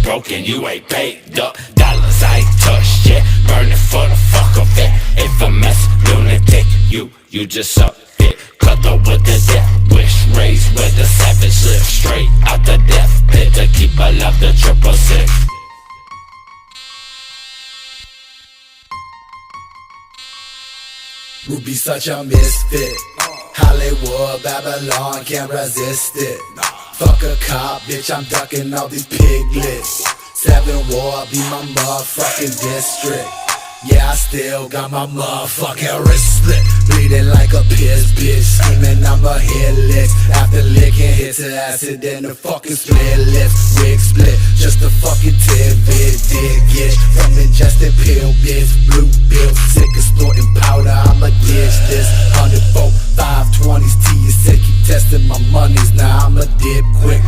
broken, you ain't paid up. Dollars I ain't touched yet, burning for the fuck of it. Infamous lunatic, you just up it. Cut up with the death wish, raised with the savage live. Straight out the death pit to keep alive the 666. Ruby such a misfit. Hollywood, Babylon, can't resist it. Fuck a cop, bitch, I'm ducking all these piglets. 7 War, be my motherfucking district. Yeah, I still got my motherfucking wrist split. Bleeding like a piss bitch, screaming I'ma hit licks. After licking hits of acid, then the fucking split lips. Wig split, just a fucking tidbit. Dig it from ingesting pill bits. Blue bill, sick of snorting powder, I'ma ditch this. 104, 520s to you, said keep testing my monies. Now I'ma dip quick.